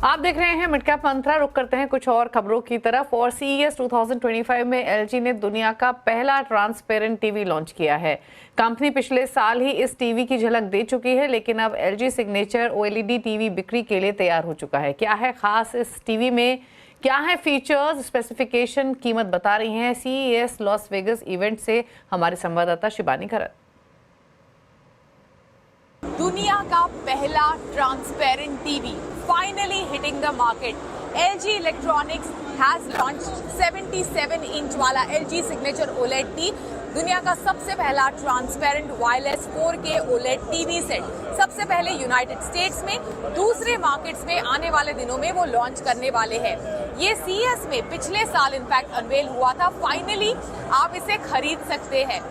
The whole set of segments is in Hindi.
आप देख रहे हैं मिड कैप मंत्रा। रुक करते हैं कुछ और खबरों की तरफ। और CES 2025 में LG ने दुनिया का पहला ट्रांसपेरेंट टीवी लॉन्च किया है। कंपनी पिछले साल ही इस टीवी की झलक दे चुकी है, लेकिन अब LG सिग्नेचर OLED टीवी बिक्री के लिए तैयार हो चुका है। क्या है खास इस टीवी में, क्या है फीचर्स, स्पेसिफिकेशन, कीमत बता रही हैं CES लॉस वेगस इवेंट से हमारी संवाददाता शिबानी खरत। दुनिया का पहला transparent TV finally hitting the market. LG Electronics has launched 77 inch वाला LG Signature OLED T, दुनिया का सबसे पहला transparent wireless 4K OLED TV set. सबसे पहले यूनाइटेड स्टेट्स में, दूसरे मार्केट्स में आने वाले दिनों में वो लॉन्च करने वाले हैं। ये CES में पिछले साल इनफैक्ट अनवेल हुआ था। फाइनली आप इसे खरीद सकते हैं।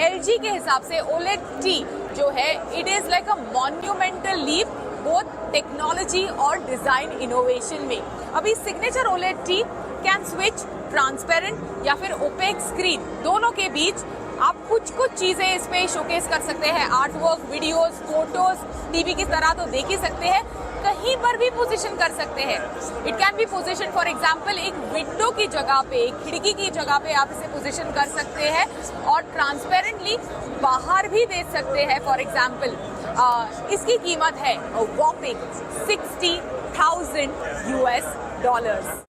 LG के हिसाब से OLED T जो है, it is like a monumental leap both technology और डिजाइन इनोवेशन में। अभी signature OLED T can switch transparent या फिर ओपेक स्क्रीन, दोनों के बीच आप कुछ चीजें इसमें शोकेस कर सकते हैं। Art work, videos, photos TV की तरह तो देख ही सकते हैं, कहीं पर भी पोजीशन कर सकते हैं। It can be position for example एक विंडो की जगह पे, एक खिड़की की जगह पे आप इसे पोजीशन कर सकते हैं और ट्रांसपेरेंटली बाहर भी देख सकते हैं। फॉर एग्जांपल इसकी कीमत है वॉपिंग $60,000।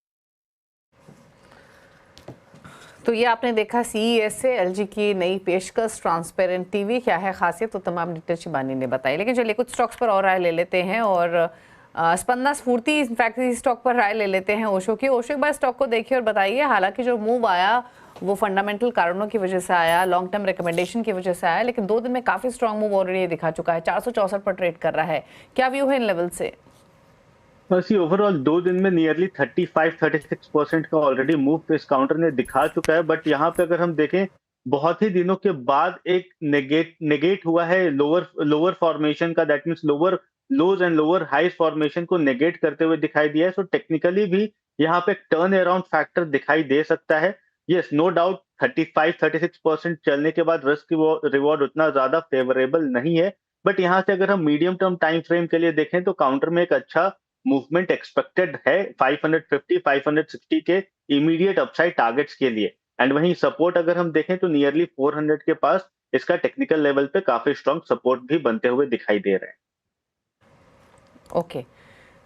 तो ये आपने देखा CES से LG की नई पेशकश ट्रांसपेरेंट टीवी। क्या है खासियत, तो तमाम डिटेल शिबानी ने बताई। लेकिन चलिए कुछ स्टॉक्स पर और राय ले लेते हैं। और स्पंदना स्फूर्ति इनफैक्ट इस स्टॉक पर राय ले लेते हैं ओशो की। ओशो एक बार स्टॉक को देखिए और बताइए। हालांकि जो मूव आया वो फंडामेंटल कारणों की वजह से आया, लॉन्ग टर्म रिकमेंडेशन की वजह से आया, लेकिन 2 दिन में काफी स्ट्रांग मूव ऑलरेडी दिखा चुका है। 464 पर ट्रेड कर रहा है। क्या व्यू है इन लेवल से? बस ये ओवरऑल 2 दिन में नियरली 35-36% का ऑलरेडी मूव इस काउंटर ने दिखा चुका है। बट यहाँ पे अगर हम देखें, बहुत ही दिनों के बाद एक नेगेट हुआ है लोअर फॉर्मेशन का। That means lower lows and lower highs formation को नेगेट करते हुए दिखाई दिया है। सो टेक्निकली भी यहाँ पे टर्न अराउंड फैक्टर दिखाई दे सकता है। यस, नो डाउट 35-36% चलने के बाद रिस्क रिवॉर्ड उतना ज्यादा फेवरेबल नहीं है। बट यहाँ से अगर हम मीडियम टर्म टाइम फ्रेम के लिए देखें तो काउंटर में एक अच्छा मूवमेंट एक्सपेक्टेड है 550-560 के इमीडिएट अपसाइड टारगेट्स के लिए। एंड वहीं सपोर्ट अगर हम देखें तो नियरली 400 के पास इसका टेक्निकल लेवल पे काफी स्ट्रांग सपोर्ट भी बनते हुए दिखाई दे रहे हैं। ओके,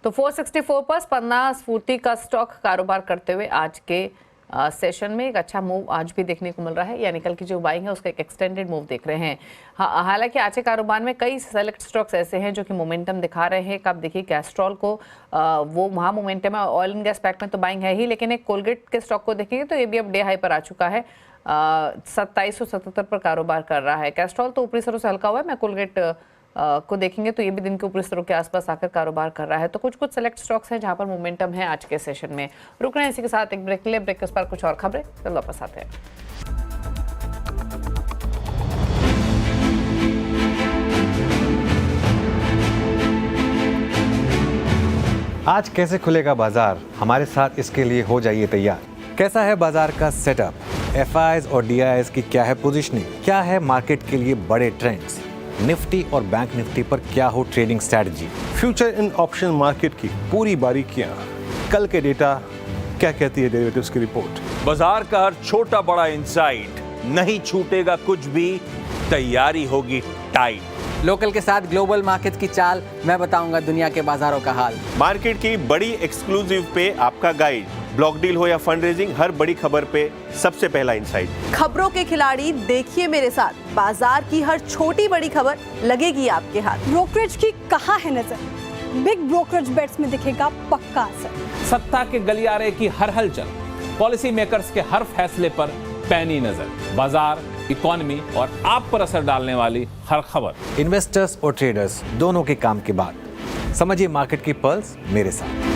तो 464 पर स्पंदना स्फूर्ति का स्टॉक कारोबार करते हुए आज के सेशन में एक अच्छा मूव आज भी देखने को मिल रहा है। यानी कल की जो बाइंग है उसका एक एक्सटेंडेड मूव देख रहे हैं। हालांकि आज के कारोबार में कई सेलेक्ट स्टॉक्स ऐसे हैं जो कि मोमेंटम दिखा रहे हैं। कब देखिए कैस्ट्रॉल को, वो वहाँ मोमेंटम है। ऑयल एंड गैस पैक में तो बाइंग है ही, लेकिन एक कोलगेट के स्टॉक को देखेंगे तो ये भी अब डे हाई पर आ चुका है। 2777 पर कारोबार कर रहा है। कैस्ट्रॉल तो ऊपरी सरों से हल्का हुआ है। मैं कोलगेट को देखेंगे तो ये भी दिन के ऊपरी स्तरों के आसपास आकर कारोबार कर रहा है। तो कुछ सेलेक्ट स्टॉक्स हैं जहां पर मोमेंटम है आज के सेशन में। रुक रहे हैं इसी के साथ एक ब्रेक ले। ब्रेक के पर कुछ और खबरें फिर वापस आते हैं। आज कैसे खुलेगा बाजार, हमारे साथ इसके लिए हो जाइए तैयार। कैसा है बाजार का सेटअप, FIs और DIs की क्या है पोजीशनिंग, क्या है मार्केट के लिए बड़े ट्रेंड्स, निफ्टी और बैंक निफ्टी पर क्या हो trading strategy, future in option market की पूरी बारीकियां, कल के डेटा क्या कहती है डेरिवेटिव्स की रिपोर्ट, बाजार का हर छोटा बड़ा इंसाइट, नहीं छूटेगा कुछ भी, तैयारी होगी टाइट। लोकल के साथ ग्लोबल मार्केट की चाल, मैं बताऊंगा दुनिया के बाजारों का हाल। मार्केट की बड़ी एक्सक्लूसिव पे आपका गाइड, ब्लॉक डील हो या फंड रेजिंग, हर बड़ी खबर पे सबसे पहला इंसाइट। खबरों के खिलाड़ी देखिए मेरे साथ, बाजार की हर छोटी बड़ी खबर लगेगी आपके हाथ। ब्रोकरेज की कहाँ है नजर, बिग ब्रोकरेज बेट्स में दिखेगा पक्का असर। सत्ता के गलियारे की हर हलचल, पॉलिसी मेकर्स के हर फैसले पर पैनी नजर, बाजार, इकोनॉमी और आप पर असर डालने वाली हर खबर। इन्वेस्टर्स और ट्रेडर्स दोनों के काम की बात। समझिए मार्केट की पल्स मेरे साथ।